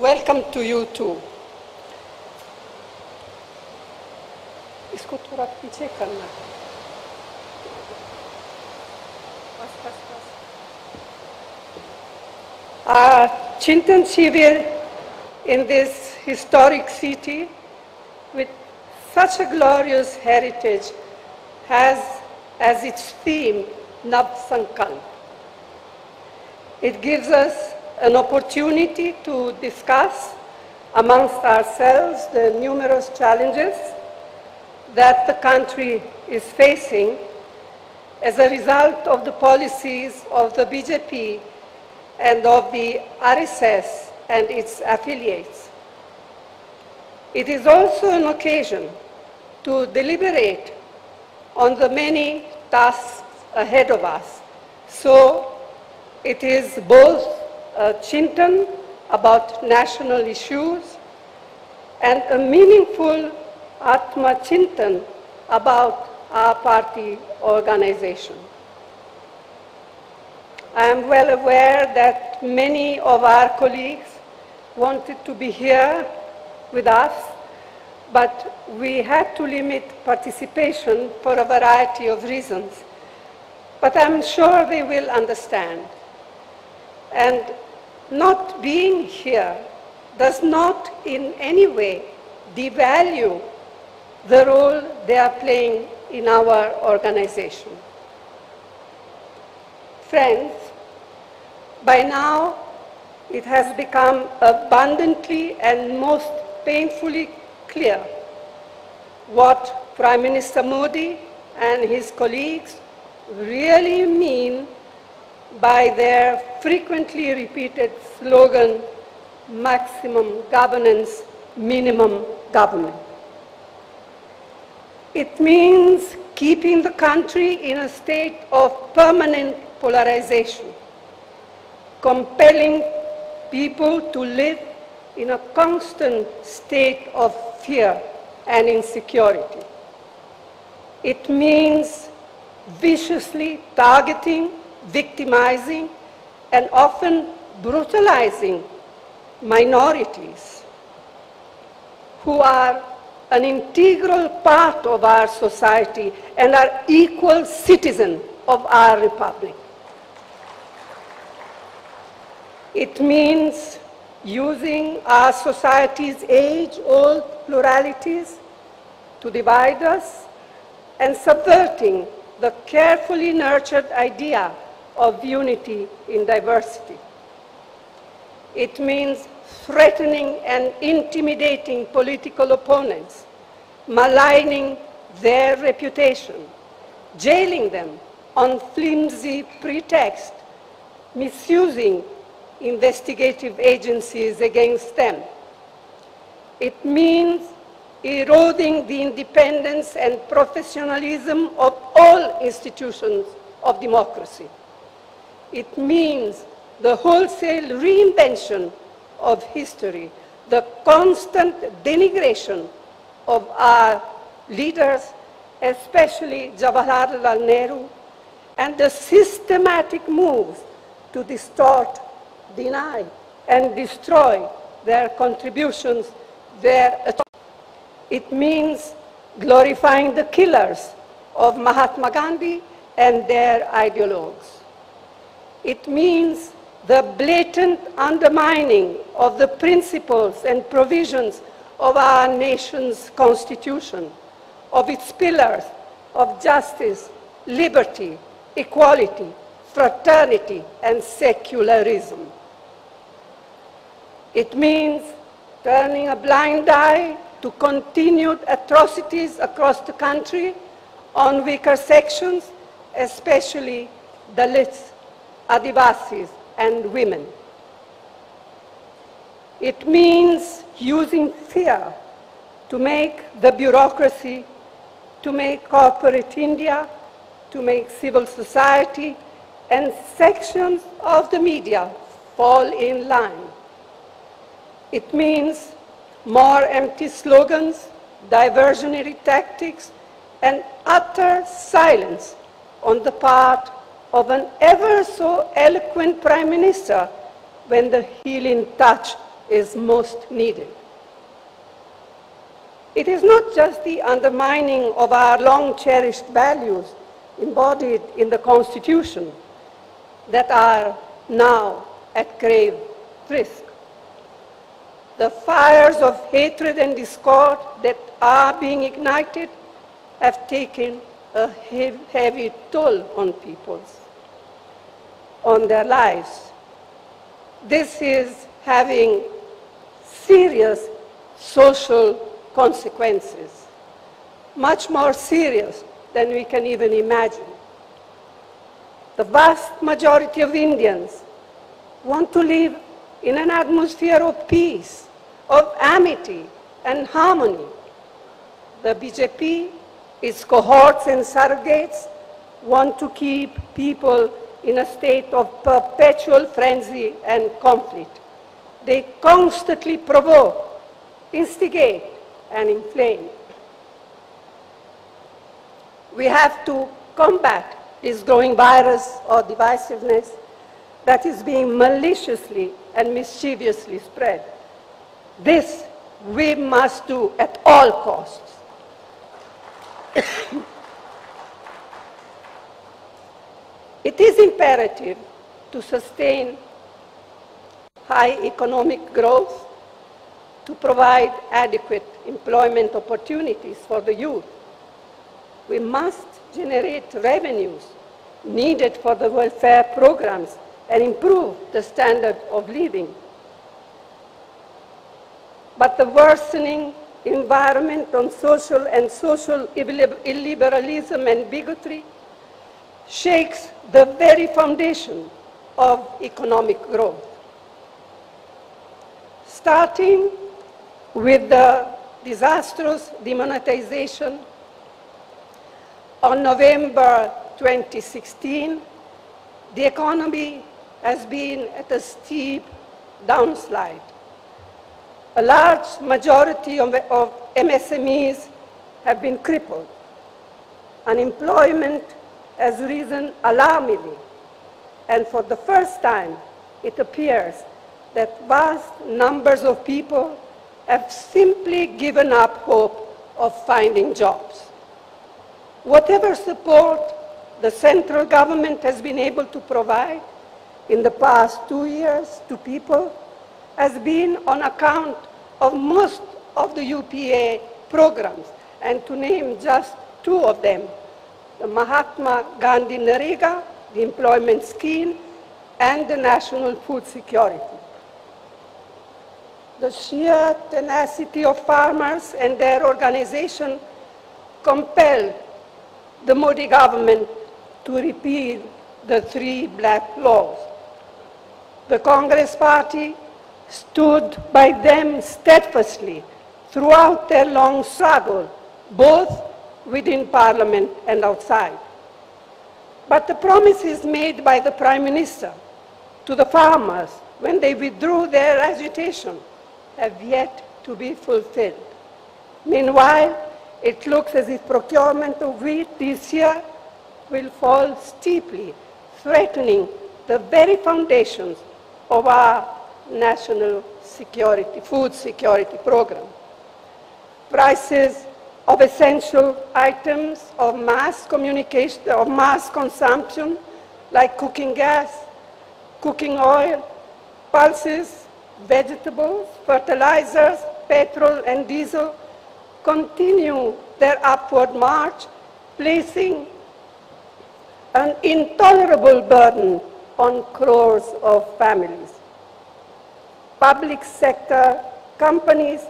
welcome to you too. इसको थोड़ा पीछे करना. Chintan Shivir in this historic city with such a glorious heritage has as its theme Nav Sankalp. It gives us an opportunity to discuss amongst ourselves the numerous challenges that the country is facing as a result of the policies of the BJP and of the RSS and its affiliates. It is also an occasion to deliberate on the many tasks ahead of us. So it is both a Chintan about national issues and a meaningful Atma Chintan about our party organization. I am well aware that many of our colleagues wanted to be here with us, but we had to limit participation for a variety of reasons. But I'm sure they will understand. And not being here does not in any way devalue the role they are playing in our organization. Friends, by now it has become abundantly and most painfully clear what Prime Minister Modi and his colleagues really mean by their frequently repeated slogan, maximum governance, minimum government. It means keeping the country in a state of permanent polarization, compelling people to live in a constant state of fear and insecurity. It means viciously targeting, victimizing, and often brutalizing minorities who are an integral part of our society and are equal citizens of our republic. It means using our society's age-old pluralities to divide us and subverting the carefully nurtured idea of unity in diversity. It means threatening and intimidating political opponents, maligning their reputation, jailing them on flimsy pretext, misusing investigative agencies against them. It means eroding the independence and professionalism of all institutions of democracy. It means the wholesale reinvention of history, the constant denigration of our leaders, especially Jawaharlal Nehru, and the systematic moves to distort, deny, and destroy their contributions, It means glorifying the killers of Mahatma Gandhi and their ideologues. It means the blatant undermining of the principles and provisions of our nation's constitution, of its pillars of justice, liberty, equality, fraternity, and secularism. It means turning a blind eye to continued atrocities across the country on weaker sections, especially Dalits, Adivasis, and women. It means using fear to make the bureaucracy, to make corporate India, to make civil society and sections of the media fall in line. It means more empty slogans, diversionary tactics, and utter silence on the part of an ever so eloquent Prime Minister when the healing touch is most needed. It is not just the undermining of our long-cherished values embodied in the Constitution that are now at grave risk. The fires of hatred and discord that are being ignited have taken a heavy toll on peoples, on their lives. This is having serious social consequences, much more serious than we can even imagine. The vast majority of Indians want to live in an atmosphere of peace, of amity and harmony. The BJP, its cohorts and surrogates, want to keep people in a state of perpetual frenzy and conflict. They constantly provoke, instigate, and inflame. We have to combat this growing virus or divisiveness that is being maliciously and mischievously spread. This we must do at all costs. It is imperative to sustain high economic growth, to provide adequate employment opportunities for the youth. We must generate revenues needed for the welfare programs and improve the standard of living. But the worsening environment on social illiberalism and bigotry shakes the very foundation of economic growth. Starting with the disastrous demonetization on November 2016, the economy has been at a steep downslide. A large majority of MSMEs have been crippled. Unemployment has risen alarmingly, and for the first time, it appears that vast numbers of people have simply given up hope of finding jobs. Whatever support the central government has been able to provide in the past 2 years to people has been on account of most of the UPA programs, and to name just two of them, the Mahatma Gandhi Narega, the employment scheme, and the national food security. The sheer tenacity of farmers and their organization compelled the Modi government to repeal the 3 black laws. The Congress party stood by them steadfastly throughout their long struggle, both within Parliament and outside. But the promises made by the Prime Minister to the farmers when they withdrew their agitation have yet to be fulfilled. Meanwhile, it looks as if procurement of wheat this year will fall steeply, threatening the very foundations of our national security, food security program. Prices of essential items of mass communication, of mass consumption, like cooking gas, cooking oil, pulses, vegetables, fertilizers, petrol and diesel, continue their upward march, placing an intolerable burden on crores of families. Public sector companies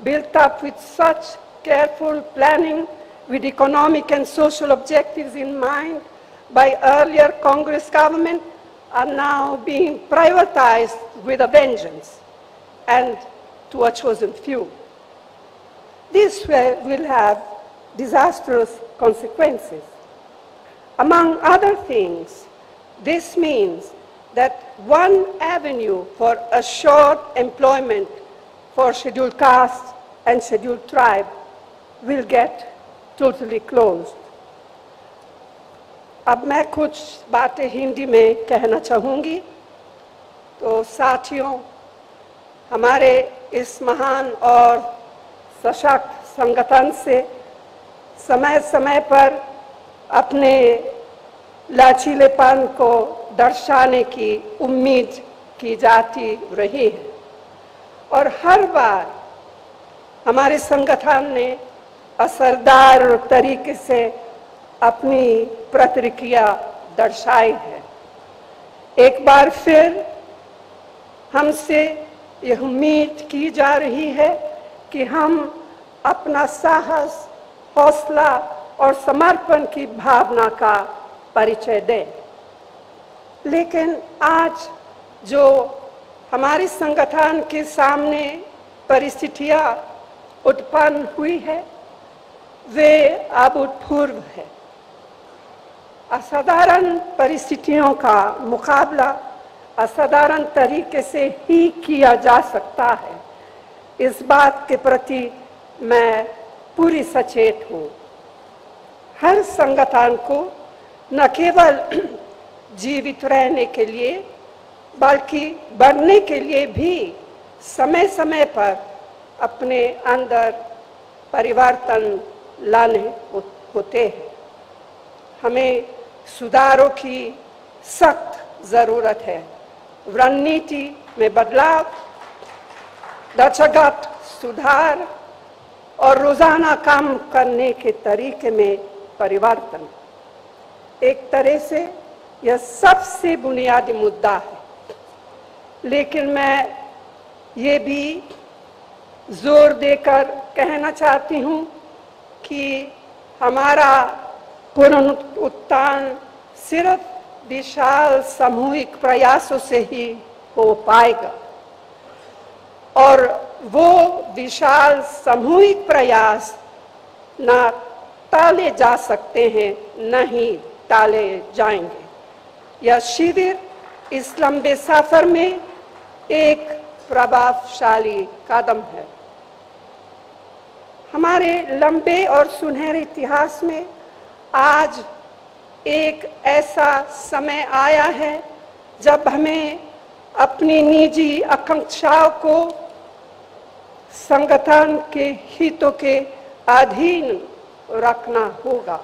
built up with such careful planning with economic and social objectives in mind by earlier Congress government are now being privatized with a vengeance and to a chosen few. This will have disastrous consequences. Among other things, this means that one avenue for assured employment for scheduled castes and scheduled tribe will get totally closed. अब मैं कुछ बातें हिंदी में कहना चाहूँगी। तो साथियों, हमारे इस महान और सशक्त संगठन से समय समय पर अपने लचीलेपन को दर्शाने की उम्मीद की जाती रही है और हर बार हमारे संगठन ने असरदार तरीके से अपनी प्रतिक्रिया दर्शाई है। एक बार फिर हमसे यह उम्मीद की जा रही है कि हम अपना साहस, हौसला और समर्पण की भावना का परिचय दें। लेकिन आज जो हमारे संगठन के सामने परिस्थितियां उत्पन्न हुई है वे अभूतपूर्व है। असाधारण परिस्थितियों का मुकाबला असाधारण तरीके से ही किया जा सकता है, इस बात के प्रति मैं पूरी सचेत हूँ। हर संगठन को न केवल जीवित रहने के लिए बल्कि बढ़ने के लिए भी समय समय पर अपने अंदर परिवर्तन लाने होते हैं। हमें सुधारों की सख्त जरूरत है। रणनीति में बदलाव, ढांचागत सुधार और रोजाना काम करने के तरीके में परिवर्तन। एक तरह से यह सबसे बुनियादी मुद्दा है, लेकिन मैं ये भी जोर देकर कहना चाहती हूँ कि हमारा पुनरुत्थान सिर्फ विशाल सामूहिक प्रयासों से ही हो पाएगा और वो विशाल सामूहिक प्रयास न टाले जा सकते हैं, न ही टाले जाएंगे। यह शिविर इस लंबे सफर में एक प्रभावशाली कदम है। हमारे लंबे और सुनहरे इतिहास में आज एक ऐसा समय आया है जब हमें अपनी निजी आकांक्षाओं को संगठन के हितों के अधीन रखना होगा।